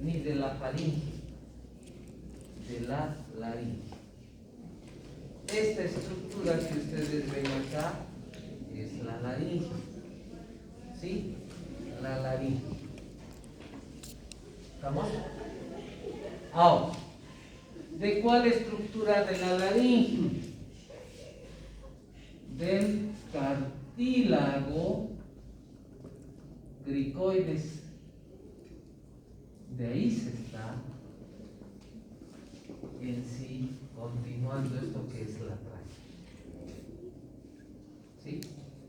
ni de la faringe, de la laringe. Esta estructura que ustedes ven acá es la laringe, ¿sí? La laringe. ¿Estamos? Ahora, ¿de cuál estructura de la laringe? Del cartílago cricoides. De ahí se está en sí continuando esto que es la tráquea. ¿Sí?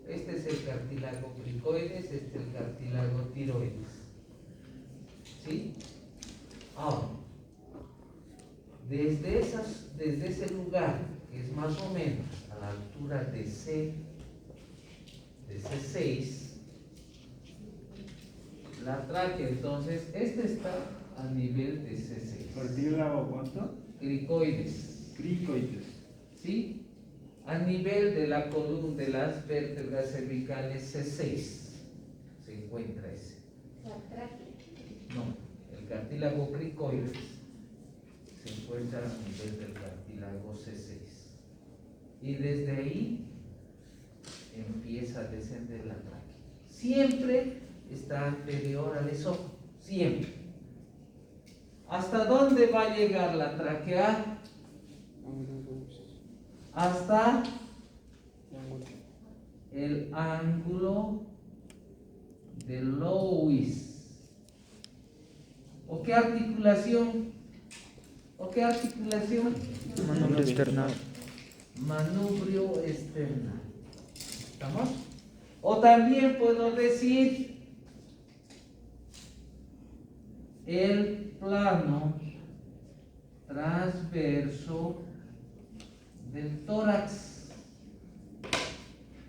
Este es el cartílago cricoides, este es el cartílago tiroides. ¿Sí? Ahora, desde ese lugar, que es más o menos a la altura de C6, la tráquea, entonces, este está a nivel de C6. ¿Cartílago cuánto? Cricoides. Cricoides. ¿Sí? A nivel de la columna de las vértebras cervicales C6 se encuentra ese. La tráquea. No, el cartílago cricoides se encuentra a nivel del cartílago C6. Y desde ahí empieza a descender la tráquea. Siempre está anterior al esófago, siempre. ¿Hasta dónde va a llegar la tráquea? Hasta el ángulo de Lewis. ¿O qué articulación? ¿O qué articulación? Manubrio external. Manubrio external. ¿Estamos? O también puedo decir el plano transverso del tórax,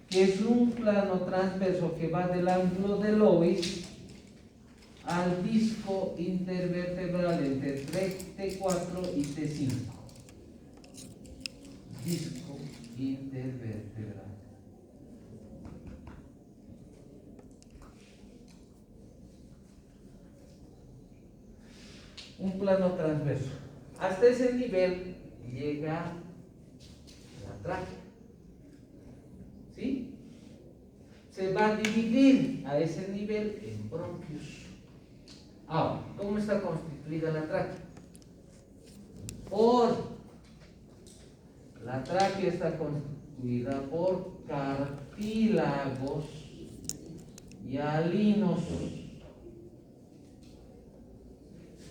que es un plano transverso que va del ángulo de Lewis al disco intervertebral entre T4 y T5. Disco intervertebral. Un plano transverso. Hasta ese nivel llega la tráquea. ¿Sí? Se va a dividir a ese nivel en bronquios. Ahora, ¿cómo está constituida la tráquea? La tráquea está constituida por cartílagos hialinos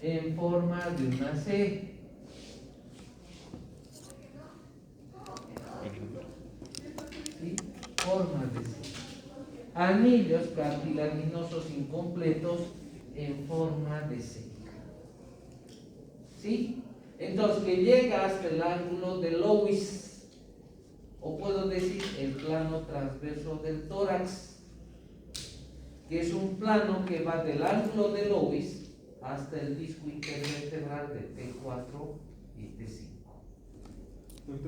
en forma de una C. ¿Sí? Forma de C. Anillos cartilaginosos incompletos en forma de C. ¿Sí? Entonces, que llega hasta el ángulo de Lewis, o puedo decir el plano transverso del tórax, que es un plano que va del ángulo de Lewis hasta el disco intervertebral de T4 y T5.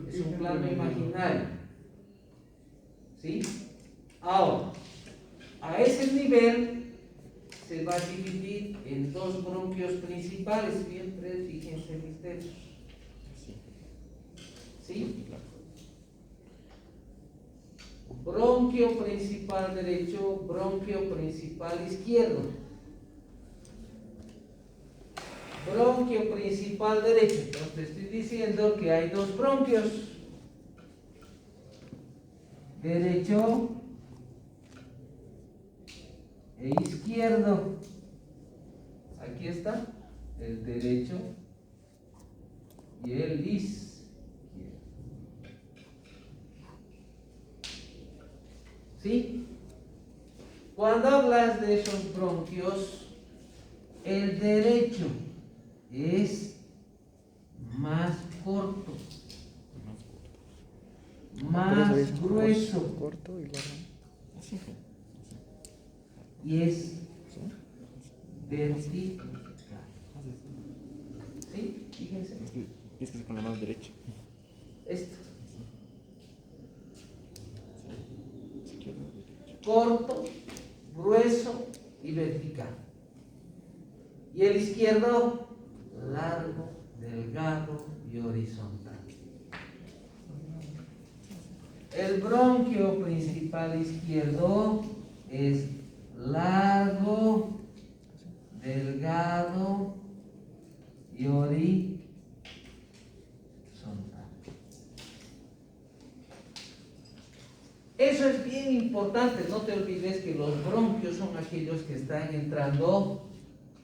Es un plano imaginario. ¿Sí? Ahora, a ese nivel se va a dividir en dos bronquios principales. Siempre fíjense mis dedos. ¿Sí? Bronquio principal derecho, bronquio principal izquierdo. Bronquio principal derecho. Entonces te estoy diciendo que hay dos bronquios. Derecho e izquierdo. Aquí está el derecho y el izquierdo. ¿Sí? Cuando hablas de esos bronquios, el derecho es más corto, más grueso, Corto y largo. Así. y es vertical. ¿Sí? Fíjense. Es que es con la mano derecha. Esto. Corto, grueso y vertical. Y el izquierdo, largo, delgado y horizontal. El bronquio principal izquierdo es largo, delgado y horizontal. Eso es bien importante, no te olvides que los bronquios son aquellos que están entrando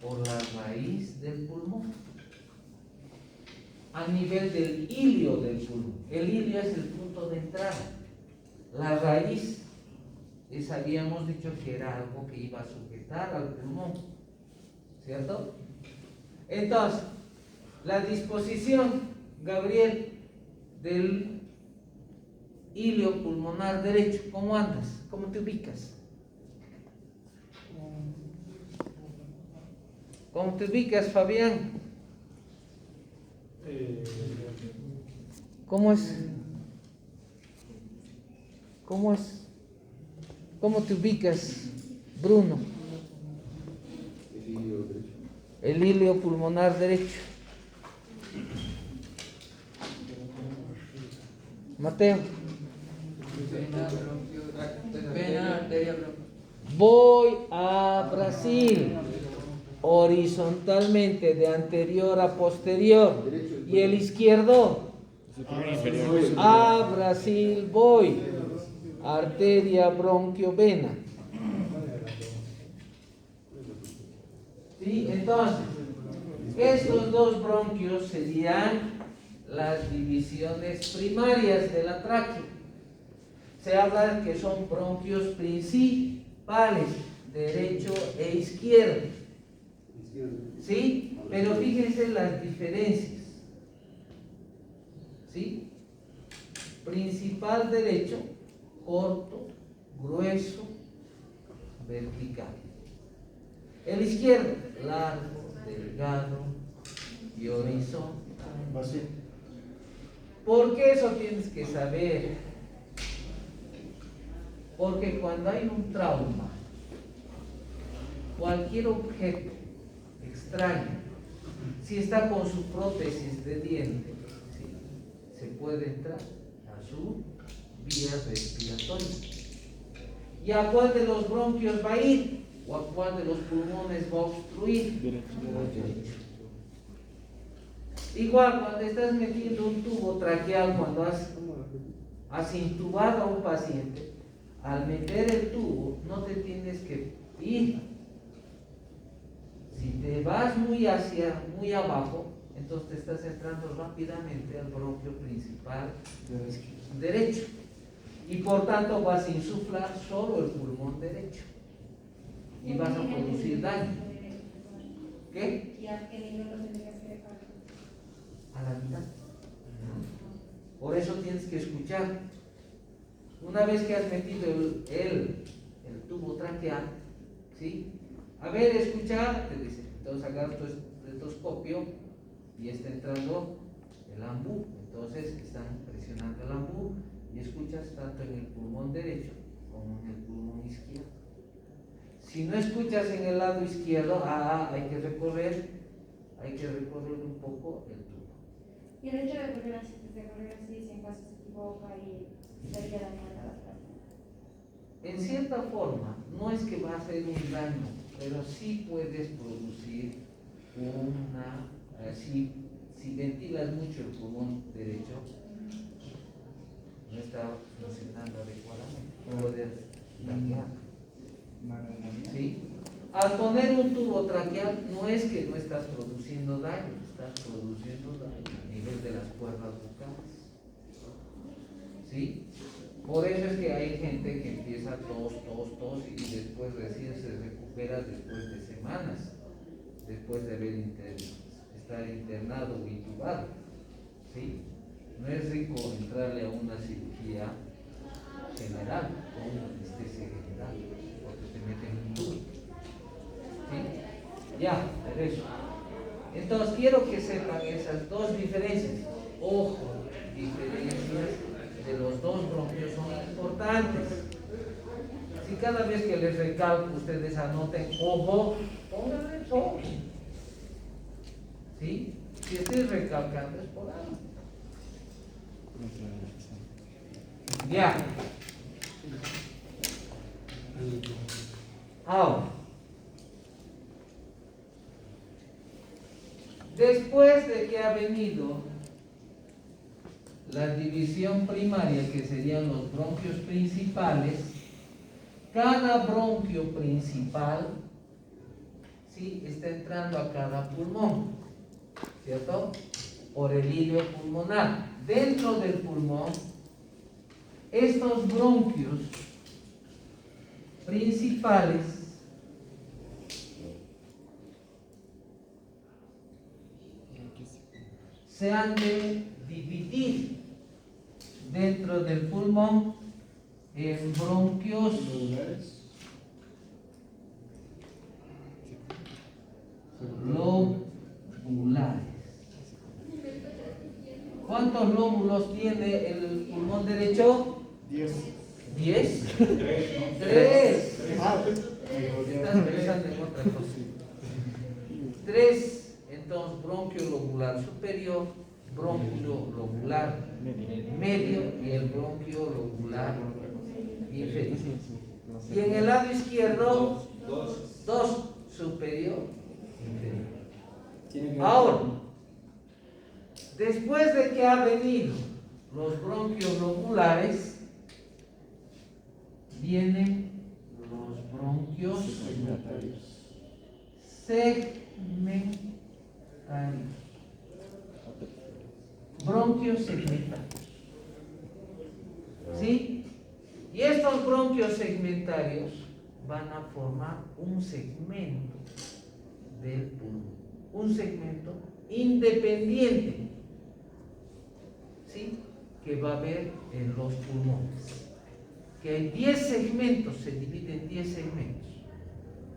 por la raíz del pulmón, a nivel del ilio del pulmón. El ilio es el punto de entrada. La raíz, habíamos dicho que era algo que iba a sujetar al pulmón, ¿cierto? Entonces, la disposición, Gabriel, del ilio pulmonar derecho, ¿cómo andas? ¿Cómo te ubicas? ¿Cómo te ubicas, Fabián? ¿Cómo es? ¿Cómo es? ¿Cómo te ubicas, Bruno? El ilio pulmonar derecho. Mateo. Voy a Brasil horizontalmente de anterior a posterior. Y el izquierdo, a Brasil voy, arteria, bronquio, vena. ¿Sí? Entonces, estos dos bronquios serían las divisiones primarias de la tráquea. Se habla que son bronquios principales, derecho e izquierdo. ¿Sí? Pero fíjense las diferencias. ¿Sí? Principal derecho, corto, grueso, vertical. El izquierdo, largo, delgado y horizontal. ¿Por qué eso tienes que saber? Porque cuando hay un trauma, cualquier objeto extraño, si está con su prótesis de diente, ¿sí?, se puede entrar a su vía respiratoria. ¿Y a cuál de los bronquios va a ir? ¿O a cuál de los pulmones va a obstruir? Derecho. Igual cuando estás metiendo un tubo traqueal, cuando has intubado a un paciente, al meter el tubo no te tienes que ir. Si te vas muy abajo, entonces te estás entrando rápidamente al bronquio principal derecho. Y por tanto vas a insuflar solo el pulmón derecho. Y vas a producir daño. ¿Qué? ¿Y a qué nivel lo tendrías que dejar? A la mitad. Por eso tienes que escuchar. Una vez que has metido el tubo traqueal, ¿sí? A ver, escucha, te dice. Entonces agarras tu estetoscopio y está entrando el ambú. Entonces están presionando el ambú y escuchas tanto en el pulmón derecho como en el pulmón izquierdo. Si no escuchas en el lado izquierdo, hay que recorrer un poco el tubo. Y el hecho de correr así, si en caso se equivoca y estaría dañando la tráquea. En cierta forma, no es que va a hacer un daño, pero sí puedes producir si ventilas mucho el pulmón derecho, no está funcionando adecuadamente, puedes dañar. ¿Sí? Al poner un tubo traqueal, no es que no estás produciendo daño, estás produciendo daño a nivel de las cuerdas vocales. ¿Sí? Por eso es que hay gente que empieza tos y después recién se recupera después de semanas, después de estar internado o intubado. ¿Sí? No es rico entrarle a una cirugía general o una anestesia general, porque te meten un tubo. ¿Sí? Ya, por eso. Entonces quiero que sepan esas dos diferencias. Ojo, diferencias de los dos bronquios son importantes. Si cada vez que les recalco ustedes anoten, ojo, pónganle ojo. ¿Sí? Si estoy recalcando es por algo. Ya. Ahora, después de que ha venido la división primaria, que serían los bronquios principales, cada bronquio principal, ¿sí?, está entrando a cada pulmón, ¿cierto? Por el hilo pulmonar. Dentro del pulmón, estos bronquios principales se han de dividir dentro del pulmón en bronquios lobulares. ¿Cuántos lóbulos tiene el pulmón derecho? 10. ¿10? 3. Estás pensando en otra cosa. 3. Entonces, bronquio lobular superior, bronquio lobular medio y el bronquio lobular inferior. Y en el lado izquierdo, 2, superior, inferior. Ahora, después de que ha venido los bronquios lobulares, vienen los bronquios segmentarios. Bronquios segmentarios. ¿Sí? Y estos bronquios segmentarios van a formar un segmento del pulmón, un segmento independiente, ¿sí?, que va a haber en los pulmones. Que hay 10 segmentos, se dividen en 10 segmentos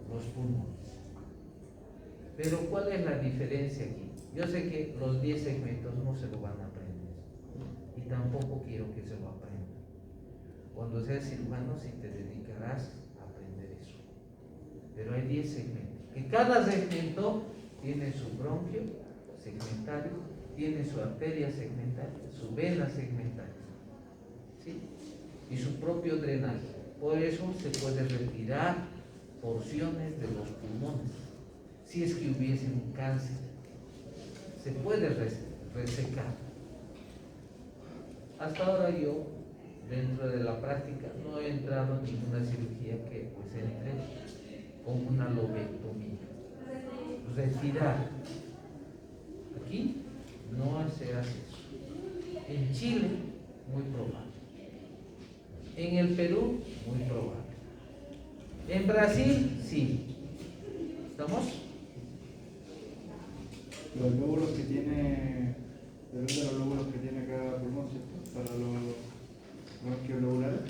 los pulmones. Pero ¿cuál es la diferencia aquí? Yo sé que los 10 segmentos no se lo van a aprender y tampoco quiero que se lo aprendan. Cuando seas cirujano sí te dedicarás a aprender eso. Pero hay 10 segmentos, que cada segmento tiene su bronquio segmentario, tiene su arteria segmentaria, su vena segmentaria, ¿sí?, y su propio drenaje. Por eso se puede retirar porciones de los pulmones. Si es que hubiese un cáncer, se puede resecar. Hasta ahora yo, dentro de la práctica, no he entrado en ninguna cirugía que pues entre con una lobectomía. Retirar. Aquí no se hace eso. En Chile, muy probable. En el Perú, muy probable. En Brasil, sí. ¿Estamos? Los lóbulos que tiene, depende de los lóbulos que tiene cada pulmón, ¿cierto? Para los bronquios lobulares.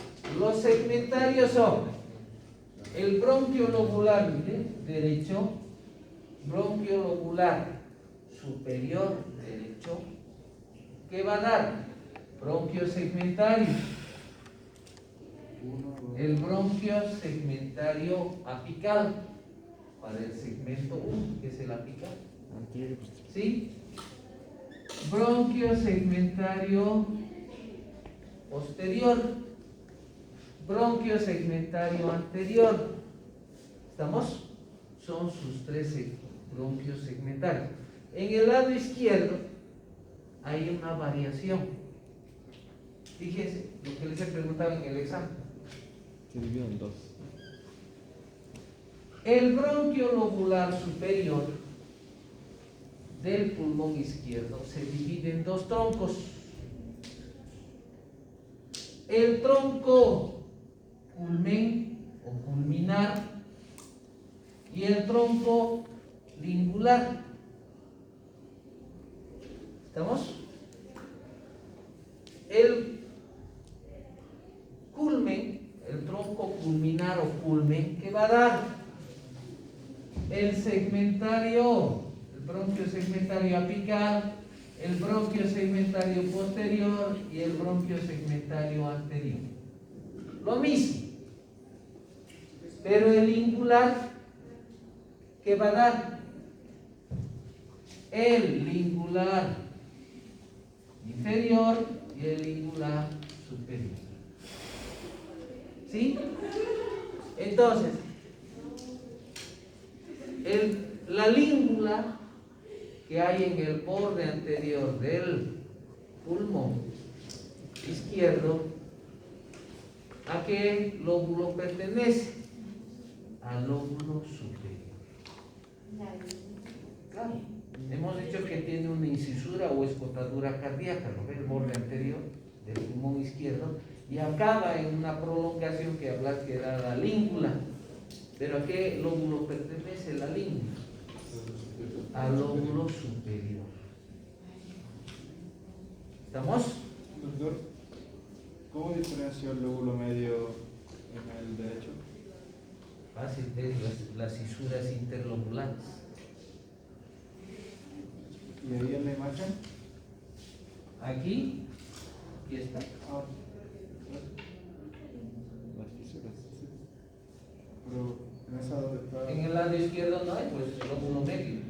Los segmentarios son el bronquio lobular derecho, bronquio lobular superior derecho, ¿qué va a dar? Bronquio segmentario. El bronquio segmentario apical, para el segmento 1, que es el apical. ¿Sí? Bronquio segmentario posterior, bronquio segmentario anterior. ¿Estamos? Son sus 13 bronquios segmentarios. En el lado izquierdo hay una variación. Fíjense lo que les he preguntado en el examen. Se divide en 2. El bronquio lobular superior del pulmón izquierdo se divide en 2 troncos. El tronco culmen o culminar y el tronco lingular. ¿Estamos? El culmen, el tronco culminar o culmen, ¿qué va a dar? El segmentario, el bronquio segmentario apical, el bronquio segmentario posterior y el bronquio segmentario anterior. Lo mismo. Pero el lingular, ¿qué va a dar? el lingular inferior y el lingular superior. ¿Sí? Entonces, la língula que hay en el borde anterior del pulmón izquierdo, ¿a qué lóbulo pertenece? Al lóbulo superior. Claro, hemos dicho que tiene una incisura o escotadura cardíaca, ¿lo ve? El borde anterior del pulmón izquierdo, y acaba en una prolongación que hablas que era la língula. ¿Pero a qué lóbulo pertenece la língula? Al lóbulo superior. ¿Estamos? Doctor, ¿cómo diferencio el lóbulo medio en el derecho? Fácil, es las cisuras interlobulares. ¿Y ahí en la imagen? Aquí está. Ah, Las fisuras. sí. Pero en esa donde está. En el lado izquierdo no hay, pues el lóbulo medio.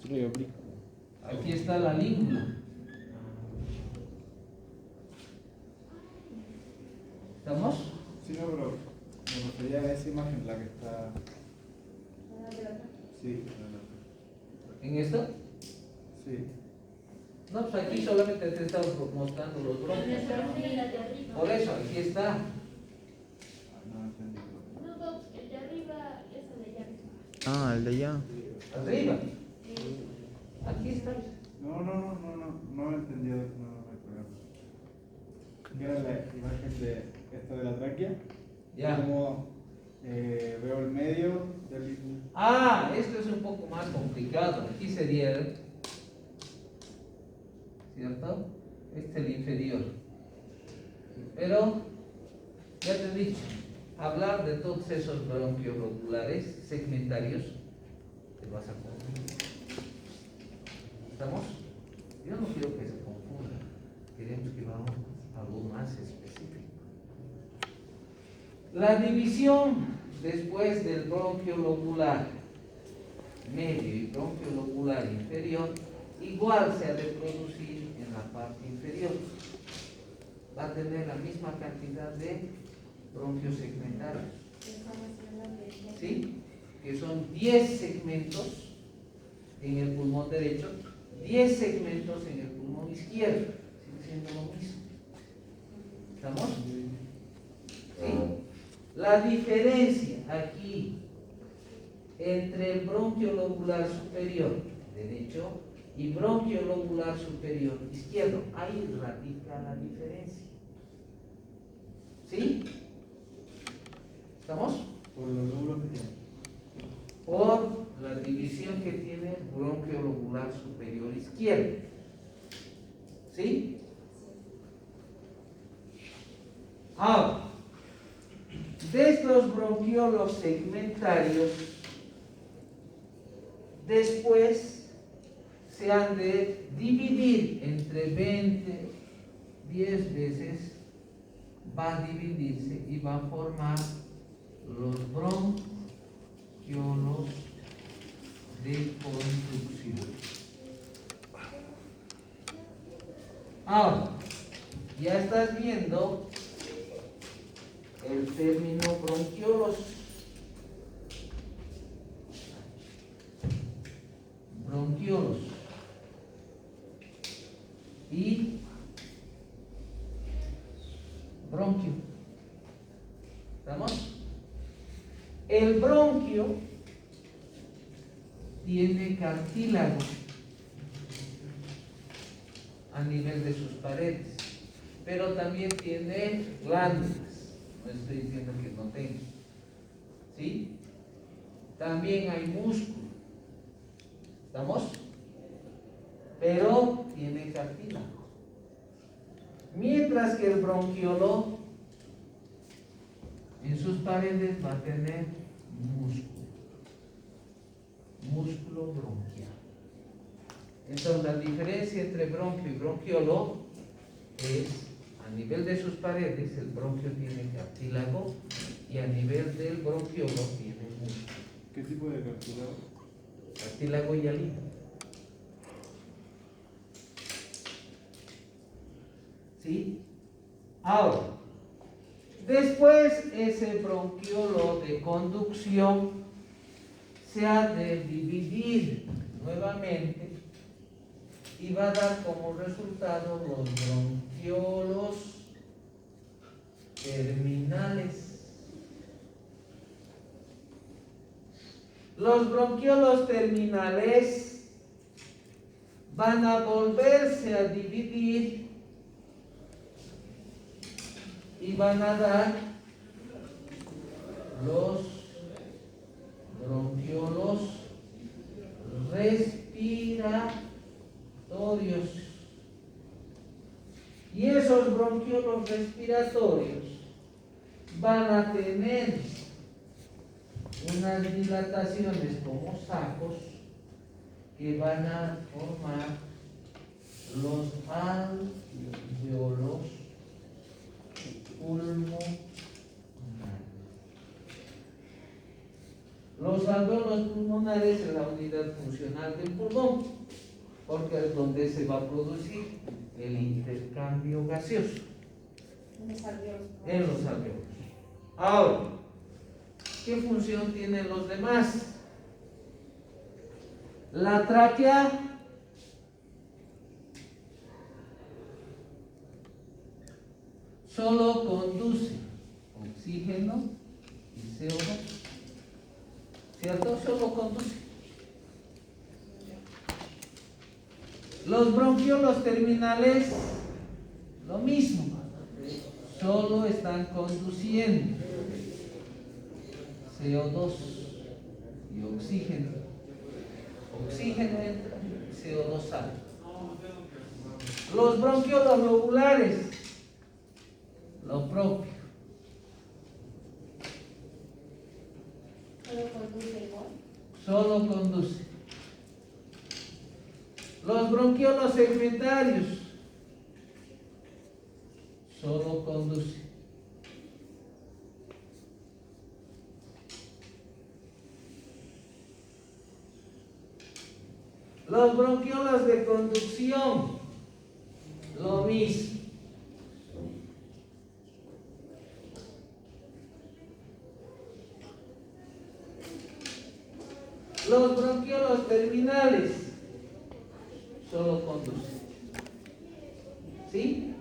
Solo hay oblicuo. Aquí está la língula. ¿Estamos? Sí, no, pero me refería a esa imagen, la que está. Sí, ¿En esto? sí. No, pues aquí solamente te estamos mostrando los bronquios. Por eso, aquí está. No entendí. No, Doc, el de arriba es el de allá. Ah, el de allá. Arriba. Aquí está. No he entendido, no hay problema. ¿Qué era la imagen de esta de la tráquea? Ya. Como veo el medio del. Ah, esto es un poco más complicado. Aquí sería el, ¿cierto? Este es el inferior. Pero, ya te he dicho, hablar de todos esos bronquiolobulares segmentarios, te vas a confundir. ¿Estamos? Yo no quiero que se confunda. Queremos que vamos a algo más específico. La división después del bronquio lobular medio y bronquio lobular inferior igual se ha de producir en la parte inferior. Va a tener la misma cantidad de bronquios segmentarios. ¿Sí? Que son 10 segmentos en el pulmón derecho, 10 segmentos en el pulmón izquierdo. Sigue siendo lo mismo. ¿Estamos? ¿Sí? La diferencia aquí entre el bronquio lobular superior derecho y bronquio lobular superior izquierdo, ahí radica la diferencia. ¿Sí? ¿Estamos? Por los lóbulos que tiene. Por la división que tiene el bronquio lobular superior izquierdo. ¿Sí? Ahora, de estos bronquiolos segmentarios, después se han de dividir entre 20, 10 veces, va a dividirse y va a formar los bronquiolos de conducción. Ahora, ya estás viendo el término bronquiolos. Bronquiolos. Y bronquio. ¿Estamos? El bronquio tiene cartílago a nivel de sus paredes, pero también tiene glándulas. No estoy diciendo que no tenga. ¿Sí? También hay músculo. ¿Estamos? Pero tiene cartílago. Mientras que el bronquiolo en sus paredes va a tener músculo. Músculo bronquial. Entonces la diferencia entre bronquio y bronquiolo es a nivel de sus paredes el bronquio tiene cartílago y a nivel del bronquiolo tiene músculo. ¿Qué tipo de cartílago? Cartílago y hialino. ¿Sí? Ahora, después ese bronquiolo de conducción se ha de dividir nuevamente y va a dar como resultado los bronquiolos terminales. Los bronquiolos terminales van a volverse a dividir y van a dar los bronquiolos respiratorios. Y esos bronquiolos respiratorios van a tener unas dilataciones como sacos que van a formar los alveolos pulmonares. Los alveolos pulmonares es la unidad funcional del pulmón, porque es donde se va a producir el intercambio gaseoso en los alveolos. Ahora, ¿qué función tienen los demás? La tráquea solo conduce oxígeno y CO2, ¿cierto? Solo conduce. Los bronquiolos terminales, lo mismo, solo están conduciendo CO2 y oxígeno. Oxígeno entra, CO2 sale. Los bronquiolos lobulares, lo propio. Solo conduce igual. Solo conduce. Los bronquiolos segmentarios, solo conduce. Los bronquiolos de conducción, lo mismo. Los bronquiolos terminales solo conducen. ¿Sí?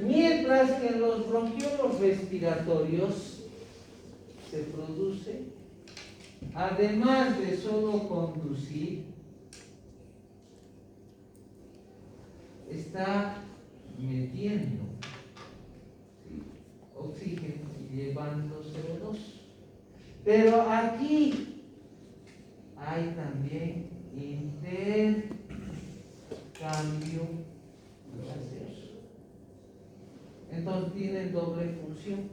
Mientras que en los bronquiolos respiratorios se produce, además de solo conducir, está metiendo, ¿sí?, oxígeno y llevando CO2. Pero aquí hay también intercambio gaseoso. Entonces tienen doble función.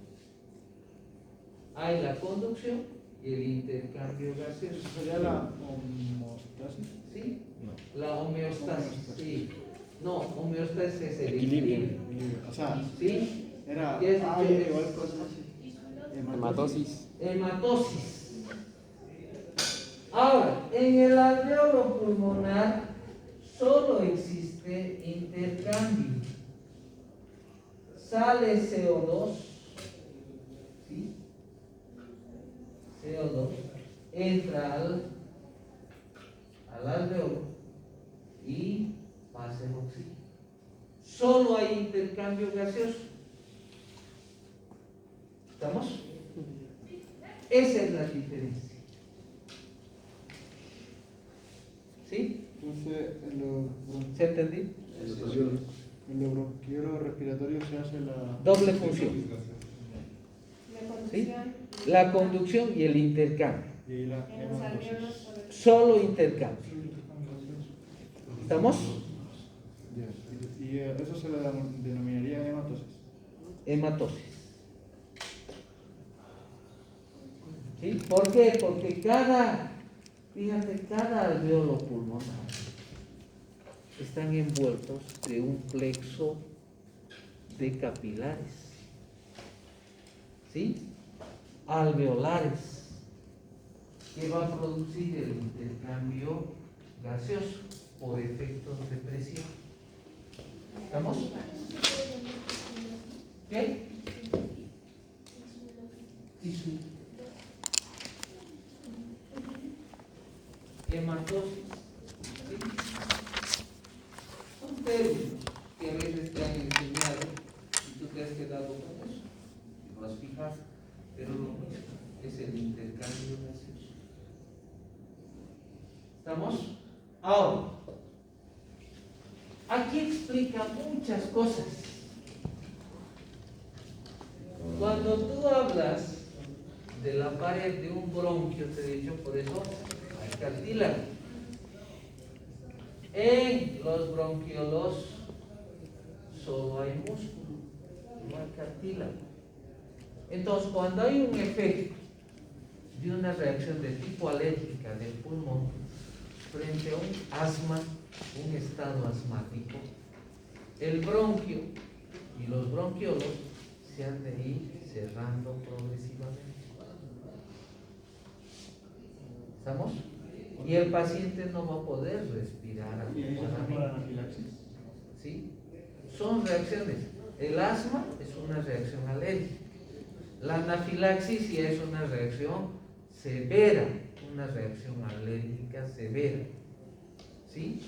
Hay la conducción y el intercambio gaseoso. ¿Sería la homeostasis? ¿Sí? La homeostasis, sí. No, homeostasis es el Equilibrio. equilibrio. O sea, ¿Sí? era ¿Qué es? igual cosas así. Hematosis. Hematosis. Ahora, en el alveolo pulmonar solo existe intercambio. Sale CO2, ¿sí? CO2 entra al alveolo y pasa el oxígeno. Solo hay intercambio gaseoso. ¿Estamos? Esa es la diferencia. ¿Sí? Entonces, ¿Se entendí? en los bronquiolos respiratorios se hace la Doble función. La ¿Sí? conducción. La conducción y el intercambio. y la En los alveolos. hematosis. Solo intercambio. ¿Estamos? Ya. Y eso se le denominaría hematosis. Hematosis. ¿Sí? ¿Por qué? Porque fíjate, cada alveolo pulmonar están envueltos de un plexo de capilares, ¿sí? Alveolares, que va a producir el intercambio gaseoso por efectos de presión. ¿Estamos? ¿Qué? Tisú. Hematosis. ¿Sí? Son términos que a veces te han enseñado y tú te has quedado con eso. Y lo has fijado, pero lo mismo es el intercambio gaseoso. ¿Estamos? Ahora, aquí explica muchas cosas. Cuando tú hablas de la pared de un bronquio, te he dicho, por eso hay cartílago. En los bronquiolos solo hay músculo, no hay cartílago. Entonces, cuando hay un efecto de una reacción de tipo alérgica del pulmón frente a un asma, un estado asmático, el bronquio y los bronquiolos se han de ir cerrando progresivamente. ¿Estamos? Y el paciente no va a poder respirar ¿Y ahí está por adecuadamente. anafilaxis? ¿Sí? Son reacciones. El asma es una reacción alérgica. La anafilaxis ya es una reacción severa, una reacción alérgica severa. ¿Sí?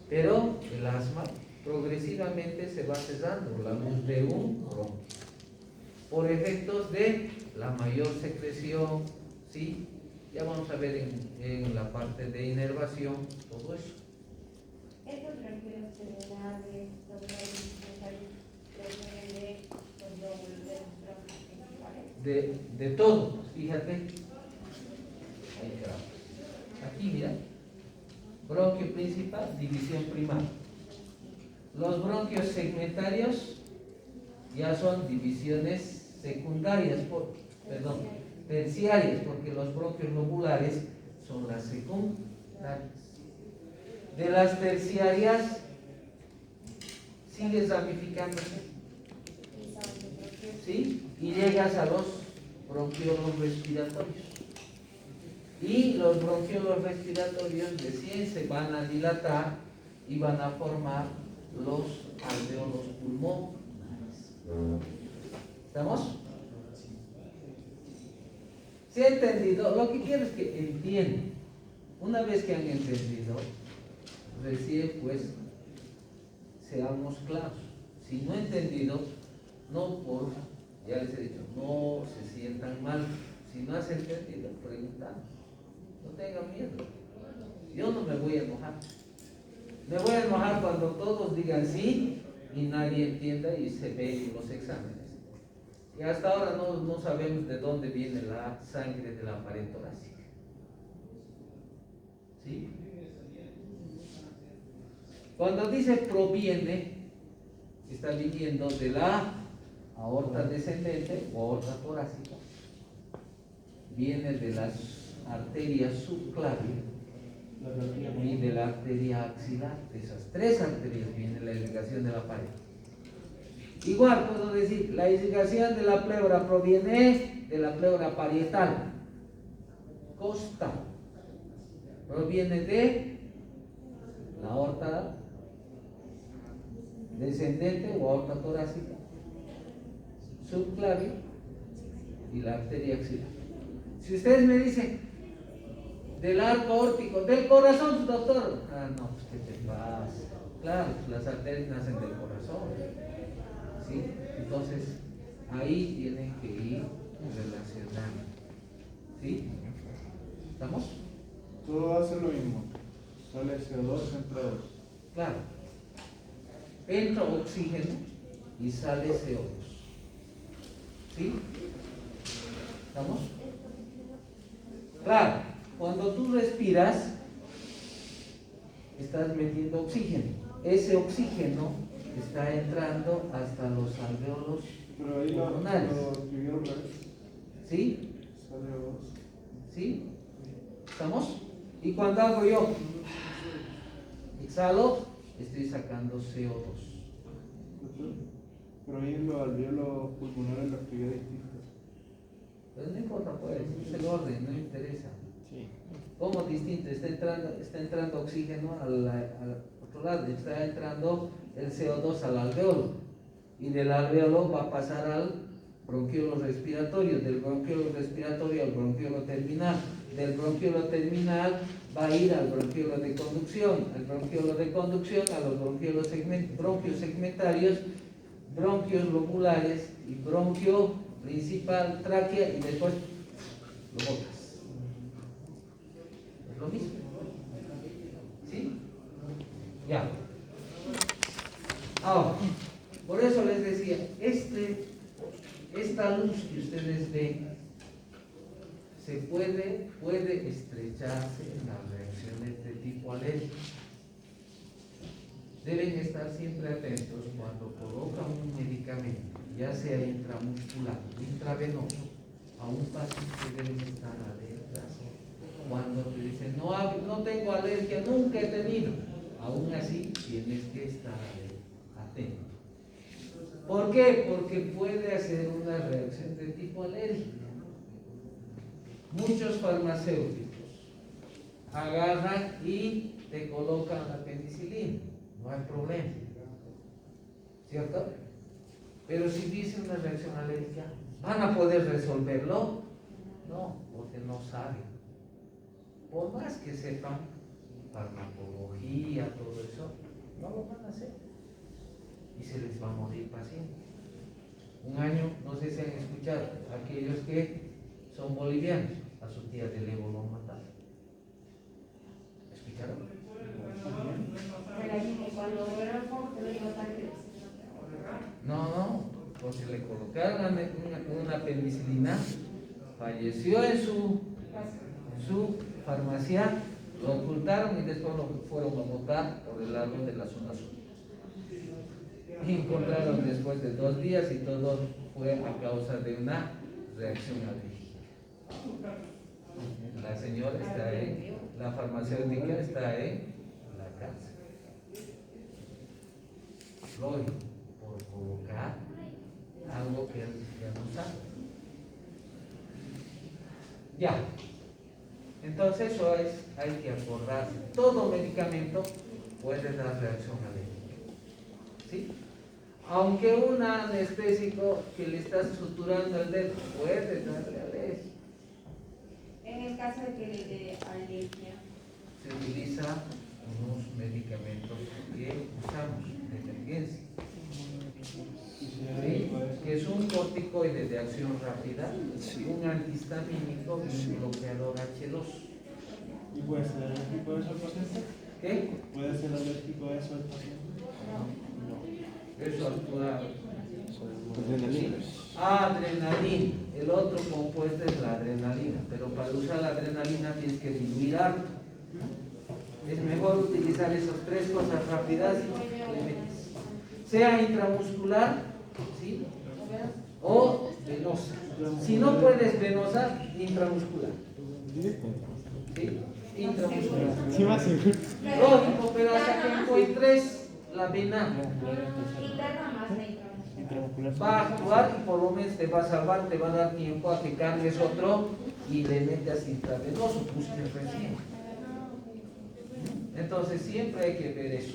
Pero el asma progresivamente se va cerrando la luz de un bronquio por efectos de la mayor secreción, ¿sí? Ya vamos a ver en la parte de inervación todo eso. Estos bronquiolos terminales, los bronquiolos provienen de los lóbulos de los bronquios principales. De todo, fíjate. Ahí quedamos. Aquí, mira. Bronquio principal, división primaria. Los bronquios segmentarios ya son divisiones secundarias, terciarias, porque los bronquios lobulares son las secundarias. De las terciarias sigues ramificándose, ¿sí? Y llegas a los bronquiolos respiratorios. Y los bronquiolos respiratorios recién se van a dilatar y van a formar los alveolos pulmonares. ¿Estamos? ¿Se ha entendido? Lo que quiero es que entiendan. Una vez que han entendido, recién pues seamos claros. Si no han entendido, ya les he dicho, no se sientan mal. Si no has entendido, preguntamos. No tengan miedo. Yo no me voy a enojar. Me voy a enojar cuando todos digan sí y nadie entienda y se ve en los exámenes. Y hasta ahora no sabemos de dónde viene la sangre de la pared torácica. ¿Sí? Cuando dice proviene, está viniendo de la aorta descendente o aorta torácica. Viene de las arterias subclavias y de la arteria axilar. De esas tres arterias viene la irrigación de la pared. Igual puedo decir, la irrigación de la pleura proviene de la pleura parietal, costal. Proviene de la aorta descendente o aorta torácica, subclavia y la arteria axilar. Si ustedes me dicen del arco aórtico, del corazón, doctor, no, pues ¿qué te pasa? Claro, las arterias nacen del corazón, ¿sí? Entonces ahí tienen que ir relacionando, ¿sí? ¿Estamos? Todo hace lo mismo. Sale CO2, entra 2. Claro. Entra oxígeno y sale CO2. ¿Sí? ¿Estamos? Claro, cuando tú respiras, estás metiendo oxígeno. Ese oxígeno está entrando hasta los alveolos Pero ahí pulmonares. lo escribieron otra vez. ¿Sí? Sale 2. ¿Sí? ¿Estamos? Y cuando hago yo, exhalo, estoy sacando CO2. Pero ahí en los alveolos pulmonares la actividad es distinta. Pero no importa, pues, es el orden, no interesa. Sí. ¿Cómo distinto? Está entrando oxígeno otro lado, está entrando el CO2 al alveolo y del alveolo va a pasar al bronquiolo respiratorio, del bronquiolo respiratorio al bronquiolo terminal, del bronquiolo terminal va a ir al bronquiolo de conducción, al bronquiolo de conducción a los bronquios segmentarios, bronquios lobulares y bronquio principal, tráquea y después lo botas. Es lo mismo. ¿Sí? Ya. Ahora, por eso les decía, esta luz que ustedes ven se puede estrecharse en las reacciones de tipo alérgico. Deben estar siempre atentos cuando colocan un medicamento, ya sea intramuscular o intravenoso, a un paciente deben estar alertas. Cuando te dicen, no tengo alergia, nunca he tenido, aún así tienes que estar atento. ¿Por qué? Porque puede hacer una reacción de tipo alérgico. Muchos farmacéuticos agarran y te colocan la penicilina, no hay problema, ¿cierto? Pero si dice una reacción alérgica, ¿van a poder resolverlo? No, porque no saben. Por más que sepan farmacología, todo eso, no lo van a hacer y se les va a morir pacientes. Un año, no sé si han escuchado, aquellos que son bolivianos, a su tía de Levo lo mataron. ¿Escucharon? No, porque le colocaron una penicilina, falleció en su farmacia, lo ocultaron y después lo fueron a botar por el lado de la zona sur. Y encontraron después de 2 días y todo fue a causa de una reacción alérgica. La señora está la farmacéutica está en la cárcel. Lógico, por colocar algo que él ya no sabe. Ya. Entonces eso hay que acordarse. Todo medicamento puede dar reacción alérgica. ¿Sí? Aunque un anestésico que le está suturando el dedo puede darle alergia. En el caso de que le dé alergia, Se utiliza unos medicamentos que usamos de emergencia. ¿Sí? Que es un corticoide de acción rápida, un antihistamínico y un bloqueador H2. ¿Y puede ser alérgico a eso el paciente? ¿Qué? ¿Puede ser alérgico a eso el paciente? No. Eso actúa. Adrenalina. Adrenalina. El otro compuesto es la adrenalina, pero para usar la adrenalina tienes que diluir harto. Es mejor utilizar esas 3 cosas rápidas y le metes. Sea intramuscular, ¿sí? O venosa. Si no puedes venosa, intramuscular. ¿Sí? Intramuscular. Sí, más seguro. Lógico, pero hasta que encuentres la vena, interna más la intramuscular. va a actuar y por lo menos te va a salvar, te va a dar tiempo a que cargues otro y le metas intravenoso, busques recién. Entonces siempre hay que ver eso.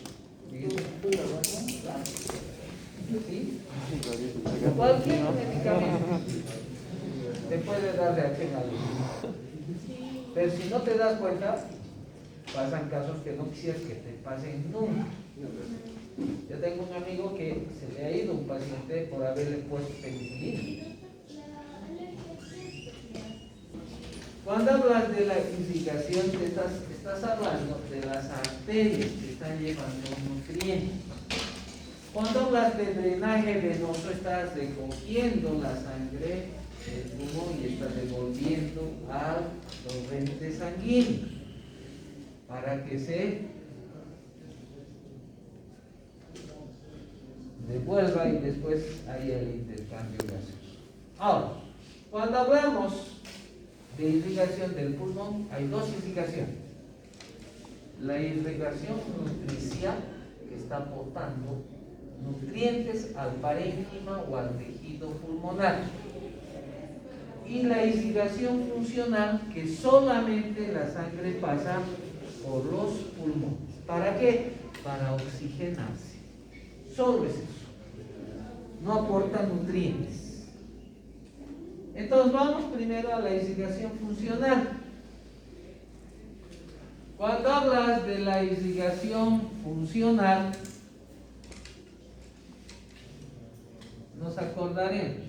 ¿Sí? Cualquier medicamento te puede dar reacción alérgica. Pero si no te das cuenta, pasan casos que no quisieras que te pasen nunca. Yo tengo un amigo que se le ha ido un paciente por haberle puesto penicilina. Cuando hablas de la irrigación, te estás hablando de las arterias que están llevando nutrientes. Cuando hablas de drenaje venoso, estás recogiendo la sangre del pulmón y estás devolviendo al torrente sanguíneo para que se devuelva y después haya el intercambio gaseoso. Ahora, cuando hablamos de irrigación del pulmón, hay 2 irrigaciones. La irrigación nutricial, que está aportando nutrientes al parénquima o al tejido pulmonar. Y la irrigación funcional, que solamente la sangre pasa por los pulmones. ¿Para qué? para oxigenarse. Solo es eso. No aporta nutrientes. Entonces vamos primero a la irrigación funcional. Cuando hablas de la irrigación funcional, nos acordaremos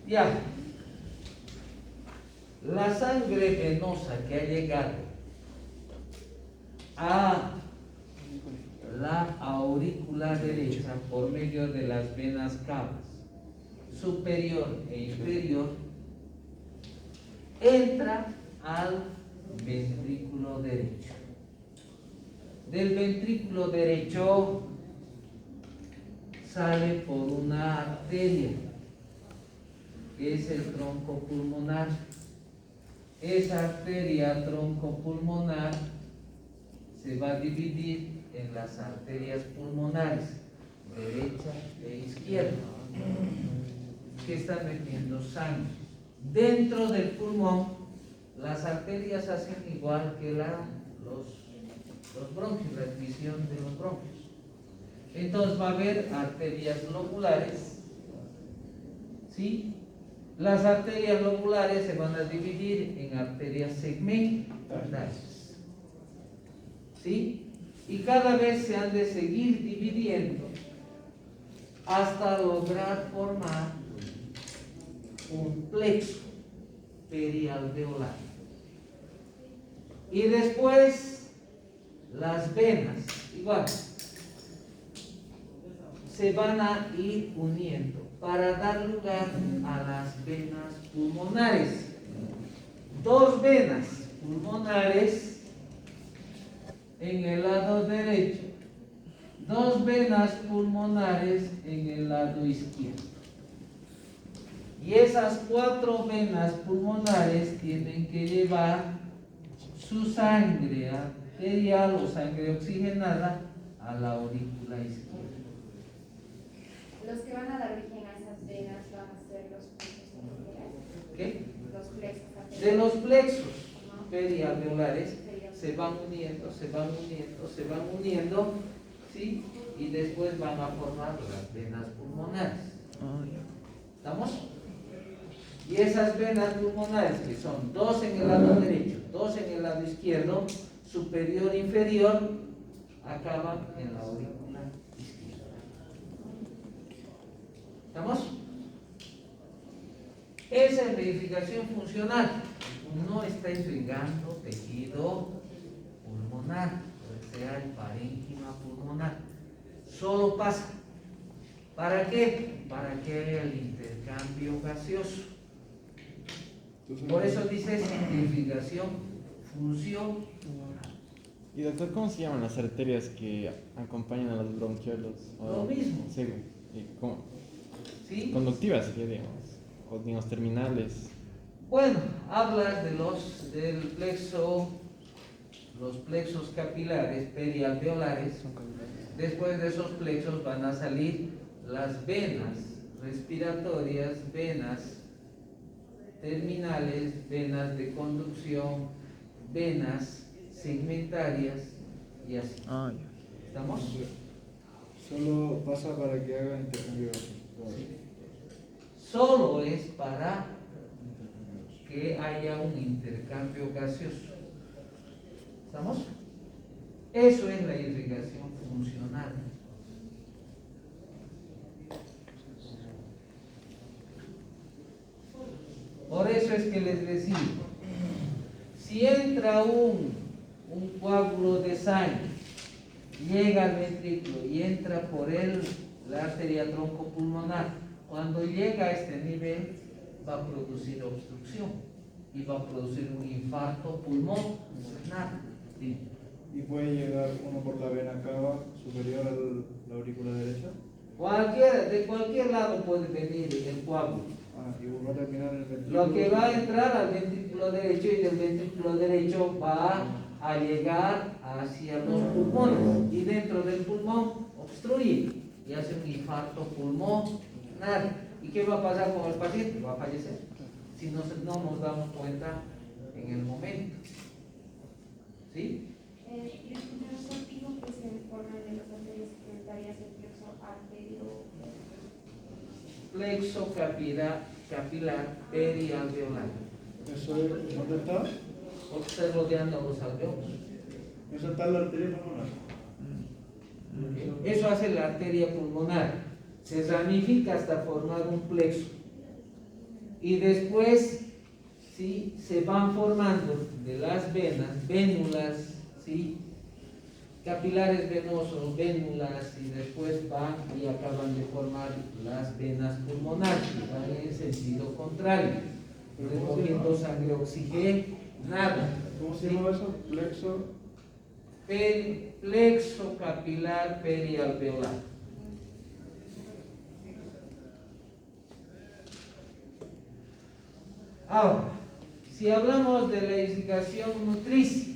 ya. La sangre venosa que ha llegado a la aurícula derecha por medio de las venas cavas superior e inferior entra al ventrículo derecho. Del ventrículo derecho sale por una arteria que es el tronco pulmonar. Esa arteria troncopulmonar se va a dividir en las arterias pulmonares, derecha e izquierda, que están metiendo sangre. Dentro del pulmón, las arterias hacen igual que los bronquios, la división de los bronquios. Entonces va a haber arterias lobulares, ¿sí? Las arterias lobulares se van a dividir en arterias segmentarias, ¿sí? Y cada vez se han de seguir dividiendo hasta lograr formar un plexo perialveolar. Y después las venas, igual, se van a ir uniendo para dar lugar a las venas pulmonares. Dos venas pulmonares en el lado derecho, dos venas pulmonares en el lado izquierdo. Y esas cuatro venas pulmonares tienen que llevar su sangre arterial o sangre oxigenada a la aurícula izquierda. Los que van a dar origen a esas venas van a ser los plexos arteriales. ¿Qué? Los plexos arteriales. De los plexos Ajá. perialveolares se van uniendo, se van uniendo, ¿sí? Y después van a formar las venas pulmonares. ¿Estamos? Y esas venas pulmonares, que son dos en el lado derecho, dos en el lado izquierdo, superior e inferior, acaban en la aurícula izquierda. ¿Estamos? Esa es la irrigación funcional. No está irrigando tejido pulmonar, o sea, el parénquima pulmonar. Solo pasa. ¿Para qué? Para que haya el intercambio gaseoso. Por eso dice irrigación funcional. Y doctor, ¿cómo se llaman las arterias que acompañan a los bronquiolos? Lo mismo. Sí, ¿cómo? ¿Sí? Conductivas, digamos, o digamos terminales. Bueno, hablas del plexo, los plexos capilares perialveolares. Después de esos plexos van a salir las venas respiratorias, venas terminales, venas de conducción, venas segmentarias y así. ¿Estamos? Solo pasa para que haga intercambio. Solo es para que haya un intercambio gaseoso. ¿Estamos? Eso es la irrigación funcional. Por eso es que les decía, si entra un coágulo de sangre, llega al ventrículo y entra por la arteria troncopulmonar, cuando llega a este nivel va a producir obstrucción y va a producir un infarto pulmonar. ¿Sí? ¿Y puede llegar uno por la vena cava superior a la aurícula derecha? De cualquier lado puede venir el coágulo. y va a terminar en el ventrículo. Lo que va a entrar al ventrículo derecho y del ventrículo derecho va a llegar hacia los pulmones y dentro del pulmón obstruye y hace un infarto pulmonar. ¿Y qué va a pasar con el paciente? Va a fallecer si no nos damos cuenta en el momento. ¿Sí? Y el primer contigo que se forman de las arterias secundarias del plexo arterio. Plexo capilar perialveolar. Eso es, ¿dónde está? Está rodeando los alveolos. Eso está en la arteria pulmonar. Eso hace la arteria pulmonar. Se ramifica hasta formar un plexo. Y después, ¿sí?, se van formando de las venas, vénulas, ¿sí?, capilares venosos, vénulas, y después van y acaban de formar las venas pulmonares, que van en sentido contrario, recogiendo sangre oxigenada. ¿Cómo se llama eso? Plexo. Plexo capilar perialveolar. Ahora, si hablamos de la irrigación nutricia,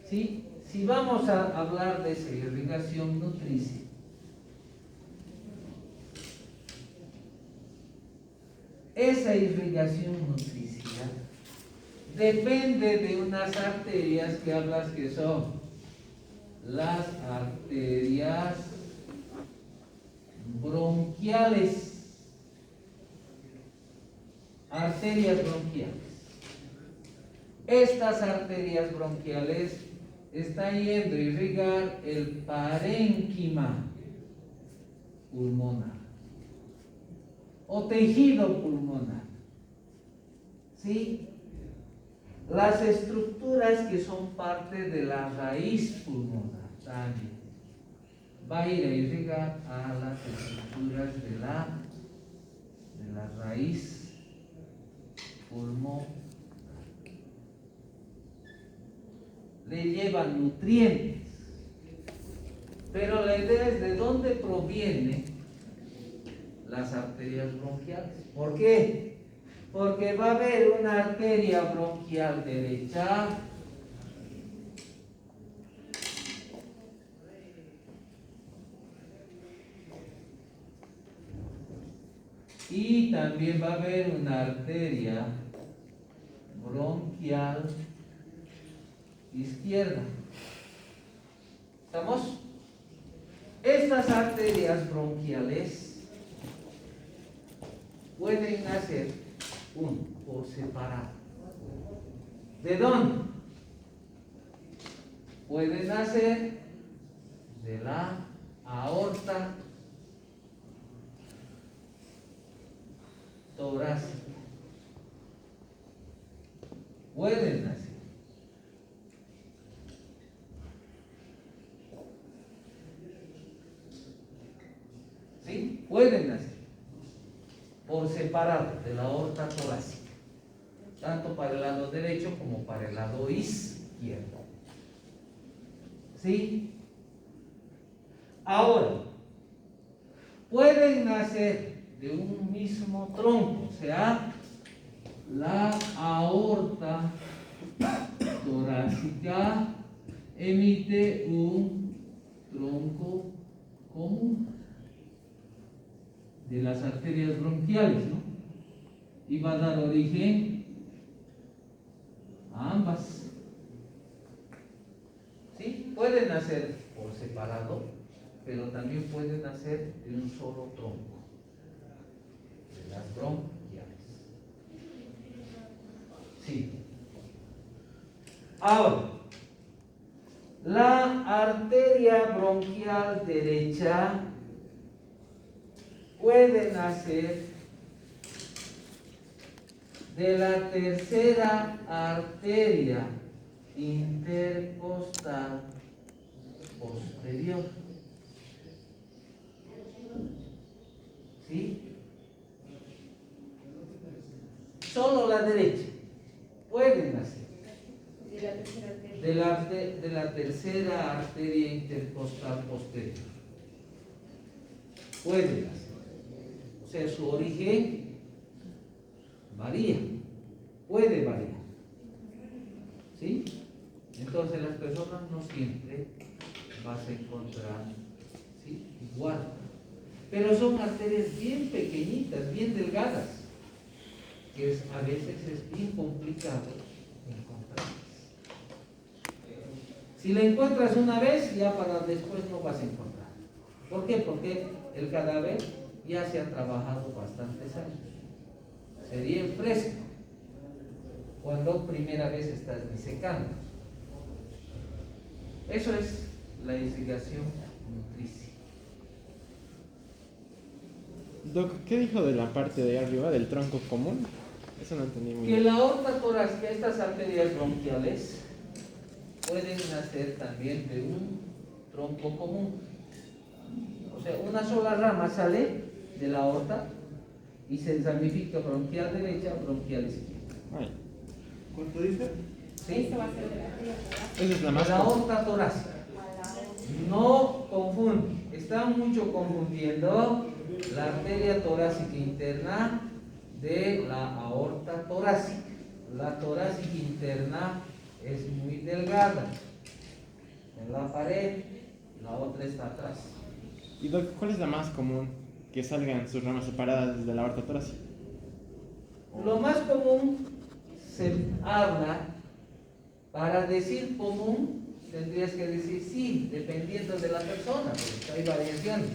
¿sí?, si vamos a hablar de esa irrigación nutricia, esa irrigación nutricia depende de unas arterias que hablas que son las arterias bronquiales. Arterias bronquiales. Estas arterias bronquiales están yendo a irrigar el parénquima pulmonar o tejido pulmonar. ¿Sí? Las estructuras que son parte de la raíz pulmonar también va a ir a irrigar a las estructuras de la raíz pulmón. Le llevan nutrientes, pero la idea es de dónde provienen las arterias bronquiales. ¿Por qué? Porque va a haber una arteria bronquial derecha y también va a haber una arteria bronquial izquierda. ¿Estamos? Estas arterias bronquiales pueden nacer por separado. ¿De dónde? Pueden nacer de la aorta torácica. Pueden nacer. ¿Sí? Pueden nacer por separado de la aorta torácica, tanto para el lado derecho como para el lado izquierdo. ¿Sí? Ahora, pueden nacer de un mismo tronco, o sea, la aorta torácica emite un tronco común de las arterias bronquiales, ¿no? Y va a dar origen a ambas. ¿Sí? Pueden nacer por separado, pero también pueden nacer de un solo tronco, de las bronquiales. Sí. Ahora, la arteria bronquial derecha puede nacer de la tercera arteria intercostal posterior. ¿Sí? Solo la derecha puede nacer De la tercera arteria. de la tercera arteria intercostal posterior. Puede nacer. sea, su origen varía, puede variar. ¿Sí? Entonces las personas no siempre vas a encontrar, ¿sí?, igual. Pero son arterias bien pequeñitas, bien delgadas, que a veces es bien complicado encontrarlas. Si la encuentras una vez, ya para después no vas a encontrar. ¿Por qué? Porque el cadáver ya se ha trabajado bastantes años. Sería en fresco, cuando primera vez estás disecando. Eso es la irrigación nutricia. Doc, ¿qué dijo de la parte de arriba, del tronco común? Eso no entendí muy Que bien. la aorta torácica, estas arterias bronquiales, pueden nacer también de un tronco común. O sea, una sola rama sale de la aorta y se ramifica bronquial derecha, bronquial izquierda. Ay, ¿Cuánto dice? ¿Sí? Esto va a ser de la arteria torácica esa es la más La común. aorta torácica. a la otra. No confunden, están mucho confundiendo la arteria torácica interna de la aorta torácica. La torácica interna es muy delgada en la pared, la otra está atrás. Y Doc, ¿cuál es la más común que salgan sus ramas separadas desde la aorta torácica? Lo más común se habla, para decir común, tendrías que decir sí, dependiendo de la persona, porque hay variaciones,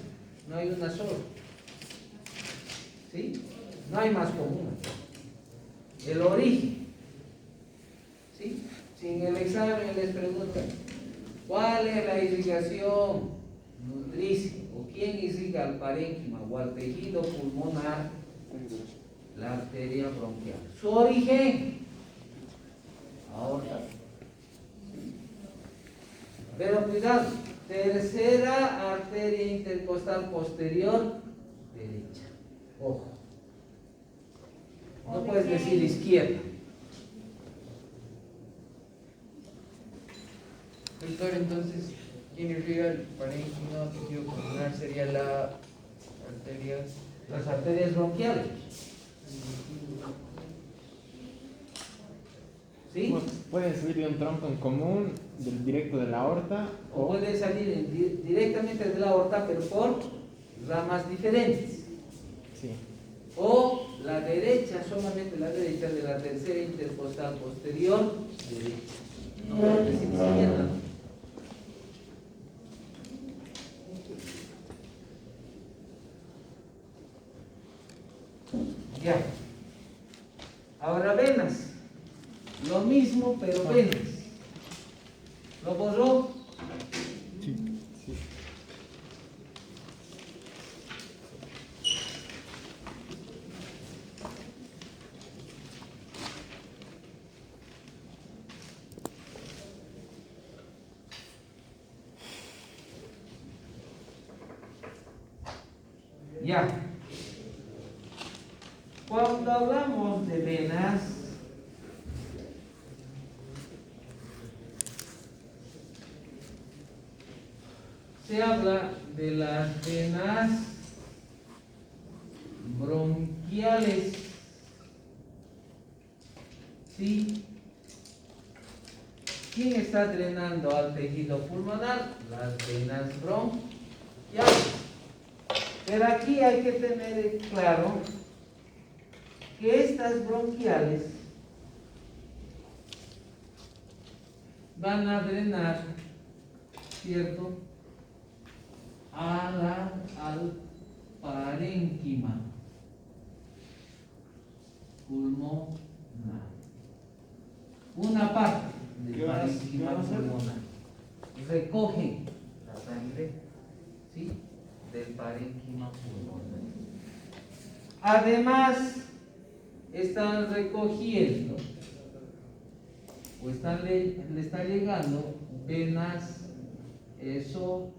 no hay una sola. ¿Sí? No hay más común. El origen. ¿Sí? Si en el examen les preguntan, ¿cuál es la irrigación nutricia? ¿O quién irriga al parénquima o al tejido pulmonar? La arteria bronquial. Su origen, aorta. Pero cuidado, tercera arteria intercostal posterior derecha. Ojo. No puedes decir izquierda. Doctor, entonces, ¿quién irriga el parénquima tejido pulmonar? Sería la arteria. Las arterias bronquiales. ¿Sí? Pueden salir de un tronco en común, directo de la aorta, O puede salir directamente de la aorta, pero por ramas diferentes. sí. O la derecha, solamente la derecha de la tercera intercostal posterior derecha. No puedes decir izquierda, ¿no? Ya. Ahora venas. Lo mismo, pero venas. ¿Lo borró? Sí. Ya. Cuando hablamos de venas, se habla de las venas bronquiales. ¿Sí? ¿Quién está drenando al tejido pulmonar? Las venas bronquiales. Pero aquí hay que tener claro que estas bronquiales van a drenar, ¿cierto?, al parénquima pulmonar. Una parte del ¿Qué van a parénquima hacer? pulmonar recogen la sangre, ¿sí?, del parénquima pulmonar. Además, están recogiendo o le está llegando venas esofágicas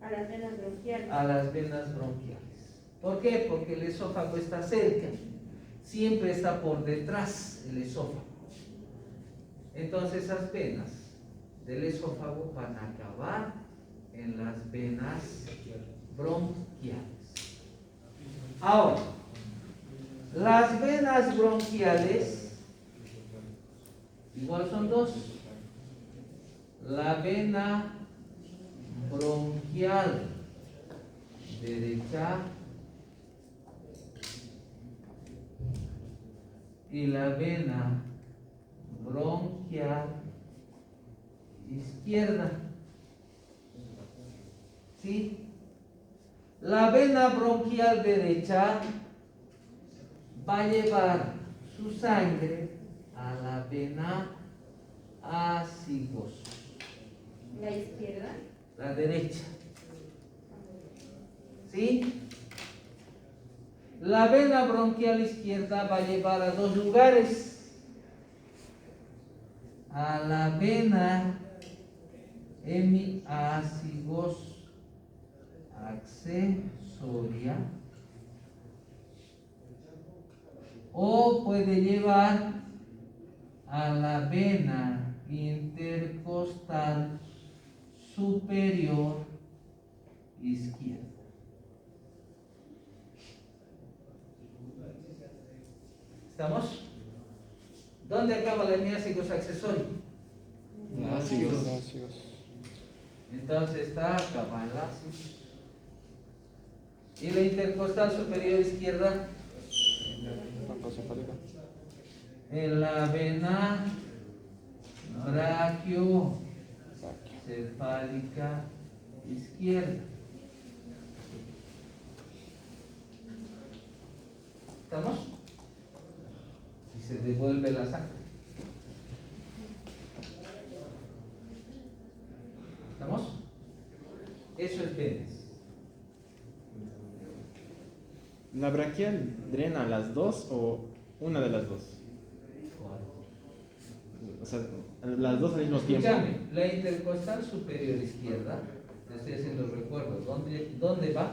A las venas bronquiales. a las venas bronquiales. ¿Por qué? Porque el esófago está cerca, siempre está por detrás el esófago. Entonces esas venas del esófago van a acabar en las venas bronquiales. Ahora, las venas bronquiales, igual son dos. La vena bronquial derecha y la vena bronquial izquierda. ¿Sí? La vena bronquial derecha va a llevar su sangre a la vena azygos, La izquierda. la derecha. ¿Sí? La vena bronquial izquierda va a llevar a dos lugares: a la vena hemiazygos accesoria, o puede llevar a la vena intercostal superior izquierda. ¿Estamos? ¿Dónde acaba la hemiazygos accesoria? Entonces está acaba en la azygos. ¿Y la intercostal superior izquierda? En la vena brachiocefálica izquierda. ¿Estamos? Y se devuelve la sangre. ¿Estamos? Eso es venas. ¿La braquial drena las dos o una de las dos? O sea, las dos al mismo tiempo. Escúchame, la intercostal superior izquierda, te estoy haciendo recuerdo, ¿dónde va?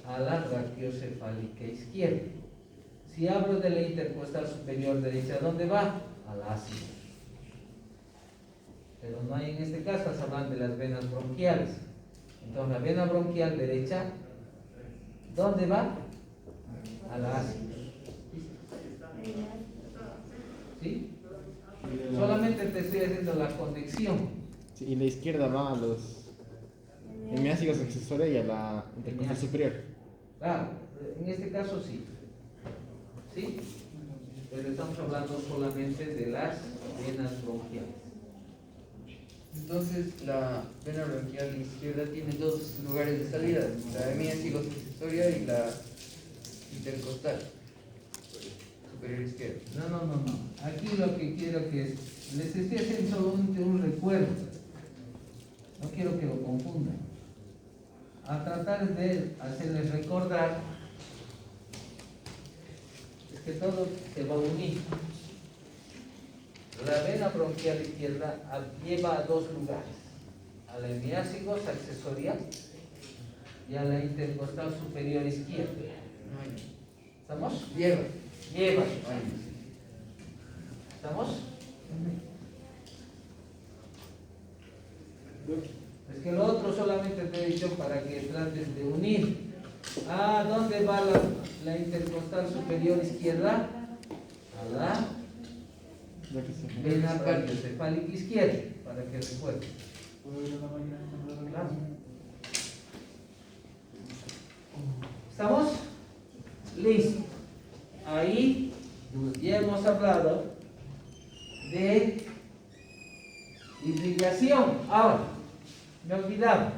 A la brachiocefálica izquierda. Si hablo de la intercostal superior derecha, ¿dónde va? A la azygos. Pero no hay en este caso, se hablan de las venas bronquiales. Entonces la vena bronquial derecha, ¿dónde va? A la azygos. ¿Sí? Solamente te estoy haciendo la conexión. Sí, y la izquierda va a los hemiazygos accesorios y a la intercostal superior. Claro, en este caso sí. ¿Sí? Pero estamos hablando solamente de las venas bronquiales. Entonces, la vena bronquial izquierda tiene dos lugares de salida: la hemiazygos accesoria y la intercostal superior izquierda. No. Aquí lo que quiero que les estoy haciendo solamente un recuerdo. No quiero que lo confundan. A tratar de hacerles recordar es que todo se va a unir. La vena bronquial izquierda lleva a dos lugares: a la hemiazygos accesoria y a la intercostal superior izquierda. ¿Estamos? Lleva. Lleva. ¿Estamos? Es que lo otro solamente te he dicho para que trates de unir. ¿Dónde va la intercostal superior izquierda? A la vena brachiocefálica izquierda, para que recuerden. Claro. ¿Estamos? Listo. Ahí ya hemos hablado de irrigación. Ahora, me olvidaba.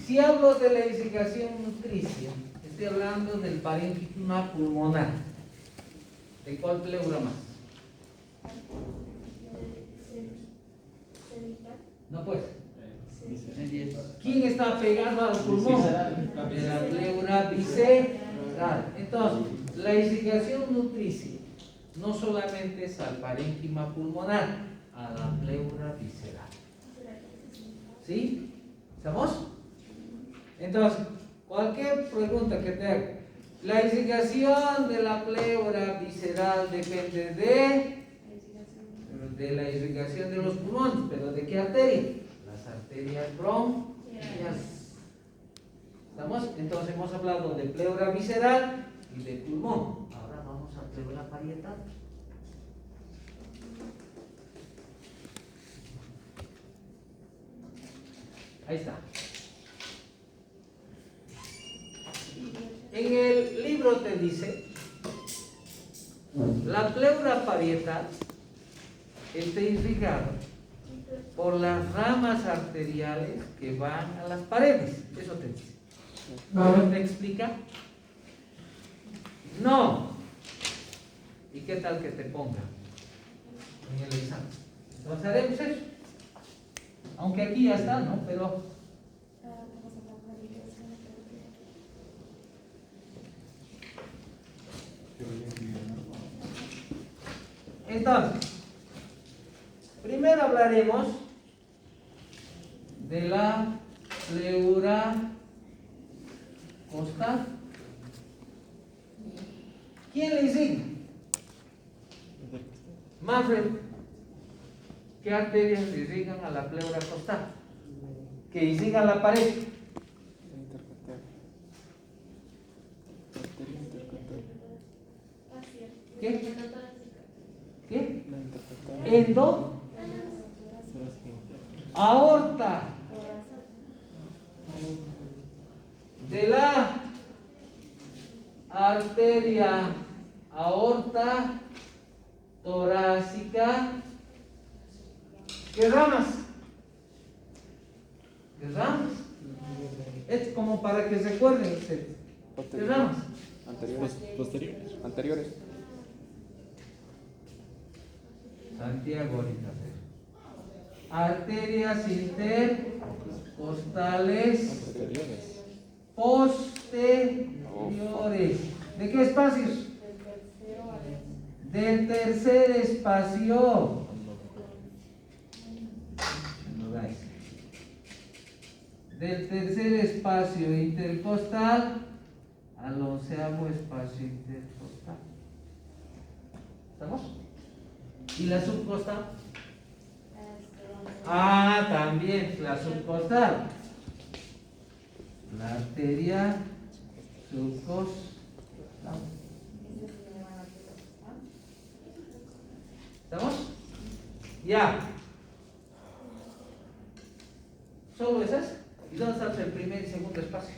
Si hablo de la irrigación nutricia, estoy hablando del parénquima pulmonar. ¿De cuál pleura más? No, pues. ¿Quién está pegado al pulmón? De la pleura visceral. Entonces, la irrigación nutricia no solamente es al parénquima pulmonar, a la pleura visceral. ¿Sí? ¿Estamos? Entonces, cualquier pregunta que te haga, la irrigación de la pleura visceral depende de la irrigación de los pulmones, pero ¿de qué arteria? Las arterias bronquiales. ¿Estamos? Entonces hemos hablado de pleura visceral y de pulmón. Ahora vamos a pleura parietal. Ahí está. En el libro te dice, la pleura parietal está irrigada por las ramas arteriales que van a las paredes. Eso te dice. ¿Cómo te explica? No. ¿Y qué tal que te ponga en el examen? Entonces haremos eso. Aunque aquí ya está, ¿no? Pero entonces, primero hablaremos de la pleura costal. ¿Quién le enseña? Manfred, ¿qué arterias le irrigan a la pleura costal? Que irrigan la pared. ¿Qué? ¿Qué? Endo. Aorta. De la arteria aorta torácica. ¿Qué ramas? ¿Qué ramas? Es como para que se acuerden ustedes. ¿Qué ramas? Anteriores. Posteriores. Anteriores. Santiago ahorita. Arterias intercostales posteriores. ¿De qué espacios? Del tercer espacio. Del tercer espacio intercostal al 11º espacio intercostal. ¿Estamos? ¿Y la subcostal? Ah, también la subcostal. La arteria subcostal. ¿Estamos? Ya. ¿Solo esas? ¿Y dónde está el primer y segundo espacio?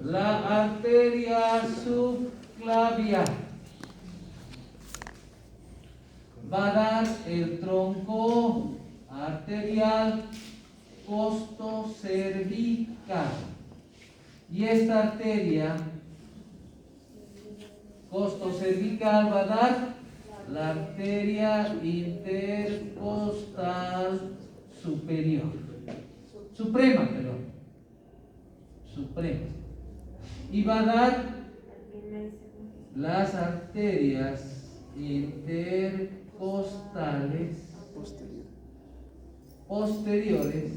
La arteria subclavia va a dar el tronco arterial costocervical. Y esta arteria costocervical va a dar la arteria intercostal superior. Suprema, perdón. Suprema. Y va a dar las arterias intercostales posteriores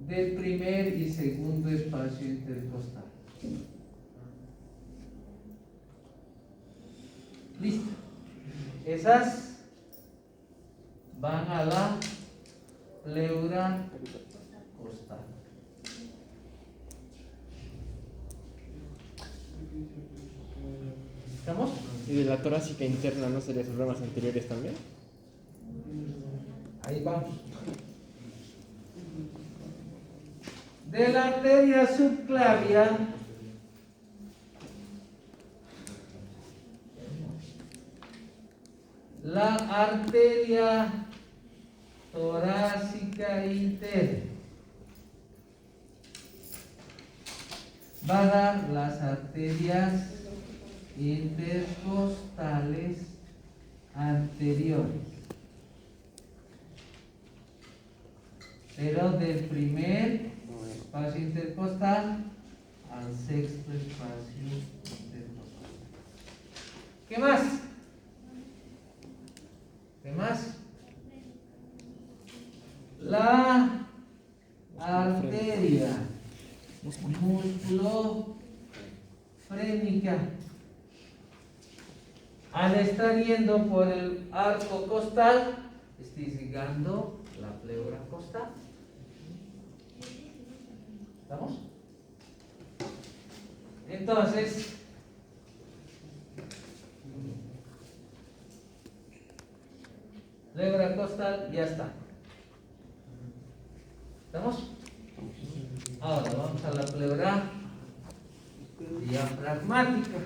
del primer y segundo espacio intercostal. Listo. Esas van a la pleura costal. ¿Estamos? ¿Y de la torácica interna no serían sus ramas anteriores también? Ahí vamos. De la arteria subclavia la arteria torácica interna va a dar las arterias intercostales anteriores, pero del primer espacio intercostal al sexto espacio intercostal. ¿Qué más? ¿Qué más? La arteria musculofrénica, al estar yendo por el arco costal, está irrigando la pleura costal. ¿Estamos? Entonces, pleura costal ya está. ¿Estamos? Ahora vamos a la pleura diafragmática.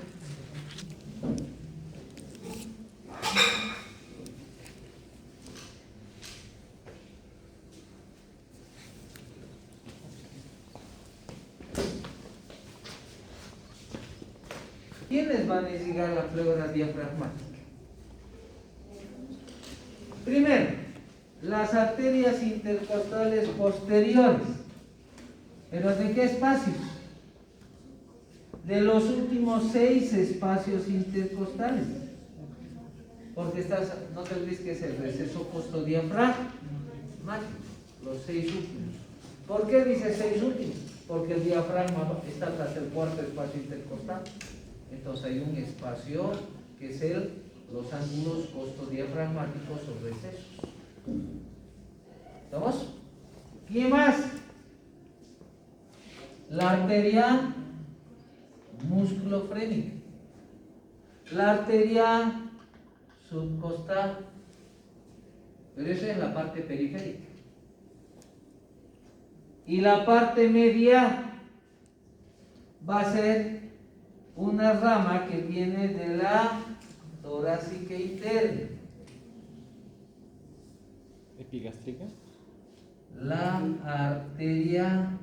¿Quiénes van a irrigar la pleura diafragmática? Primero, las arterias intercostales posteriores. ¿Pero de qué espacios? De los últimos 6 espacios intercostales. Porque no te olvides que es el receso costodiafragmático, los 6 últimos. ¿Por qué dice 6 últimos? Porque el diafragma está tras el cuarto espacio intercostal. Entonces hay un espacio que es los ángulos costodiafragmáticos o recesos. ¿Estamos? ¿Quién más? La arteria musculofrénica, la arteria subcostal, pero eso es la parte periférica. Y la parte media va a ser una rama que viene de la torácica interna. Epigástrica. La arteria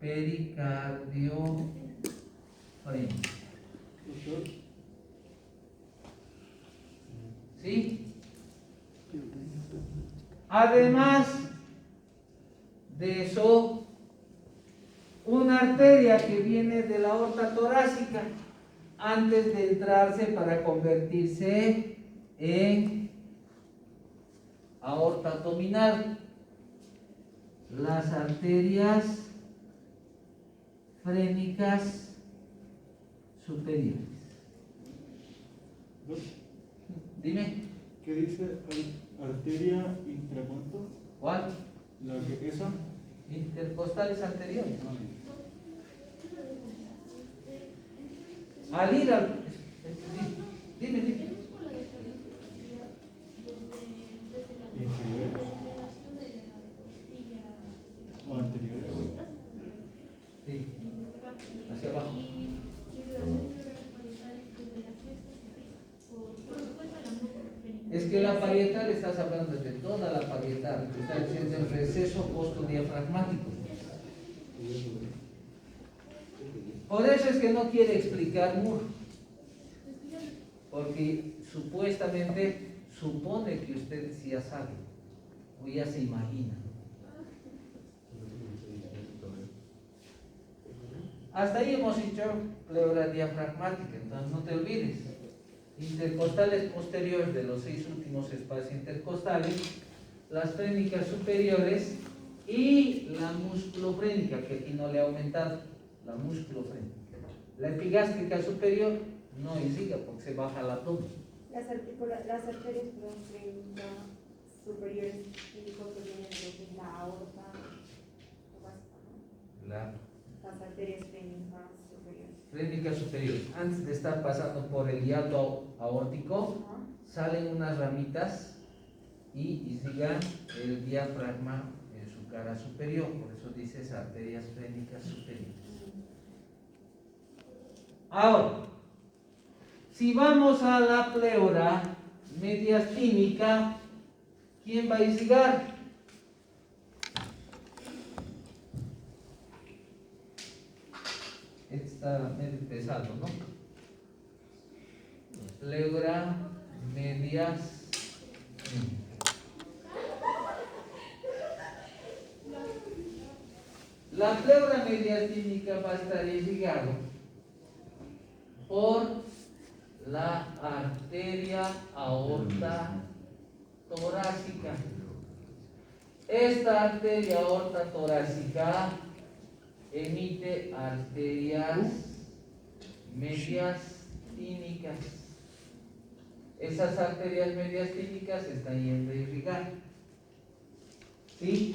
pericardiofrénica. ¿Sí? Además de eso, una arteria que viene de la aorta torácica antes de entrarse para convertirse en aorta abdominal. Las arterias frénicas superiores. Dime. ¿Qué dice arteria intracuánto? ¿Cuál? ¿Esa? Intercostales anteriores. Al ir al... Dime. ¿Inferiores? ¿O anteriores? Sí. Hacia abajo. Es que la parietal, estás hablando de toda la parietal, está diciendo el receso costodiafragmático. Por eso es que no quiere explicar mucho, porque supuestamente supone que ustedes ya saben, o ya se imaginan. Hasta ahí hemos dicho pleura diafragmática, entonces no te olvides. Intercostales posteriores de los 6 últimos espacios intercostales, las frénicas superiores y la musculofrénica, que aquí no le ha aumentado, la musculofrénica. La epigástrica superior no irriga porque se baja la toma. Las arterias frénicas superiores indicó que vienen de la aorta torácica, ¿no? Las arterias frénicas superiores. Frénica superior, antes de estar pasando por el hiato aórtico, salen unas ramitas y irrigan el diafragma en su cara superior, por eso dices arterias frénicas superiores. Ahora, si vamos a la pleura mediastínica, ¿quién va a irrigar? Este está medio pesado, ¿no? Pleura mediastínica. La pleura mediastínica va a estar irrigado por la arteria aorta torácica. Esta arteria aorta torácica emite arterias mediastínicas. Esas arterias mediastínicas están yendo a irrigar. ¿Sí?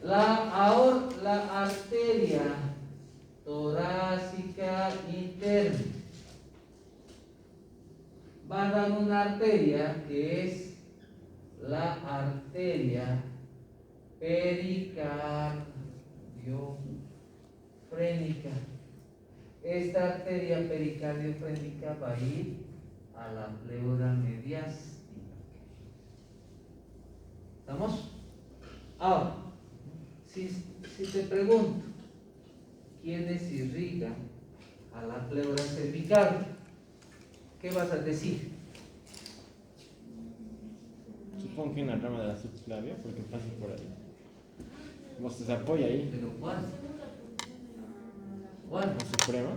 La arteria torácica interna va a dar una arteria que es la arteria pericardiofrénica. Esta arteria pericardiofrénica va a ir a la pleura mediástica. ¿Estamos? Ahora, si te pregunto, ¿quiénes irrigan a la pleura cervical? ¿Qué vas a decir? Supongo que una rama de la subclavia, porque pasa por ahí. Vos se apoya ahí. ¿Pero cuál? ¿Cuál? La suprema.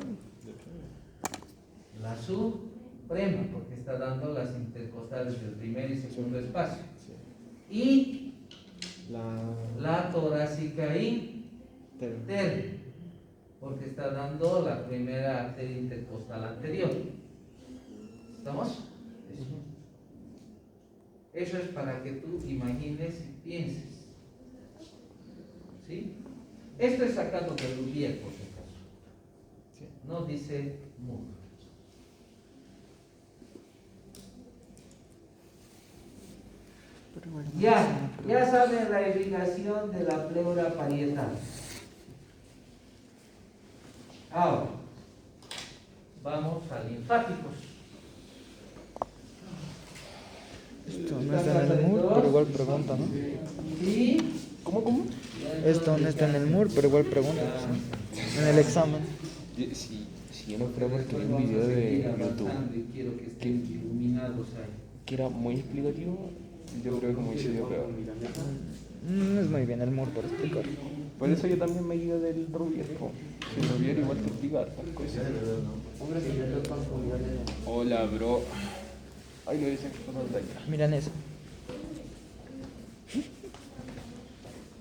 La suprema, porque está dando las intercostales del primer y segundo espacio. Sí. Y La torácica interna, porque está dando la primera arteria intercostal anterior. ¿Estamos? Eso es para que tú imagines y pienses. ¿Sí? Esto es sacado de Louvier, por si acaso. Sí. No dice Moore. Ya saben la irrigación de la pleura parietal. Ahora, vamos a linfáticos. Esto no está en el MUR, pero igual pregunta, ¿no? ¿Sí? ¿Cómo? Esto no está en el MUR, pero igual pregunta, ¿sí? En el examen. Si yo no fuera porque vi un video de YouTube Quiero que estén iluminados ahí. que era muy explicativo, yo creo que me hubiese ido peor. No es muy bien el MUR para explicar. Por eso yo también me guío del Rubier, po. El Rubier igual te explica hartas cosas. Hola, bro. Ay, lo dicen que cosas de allá. Miran eso.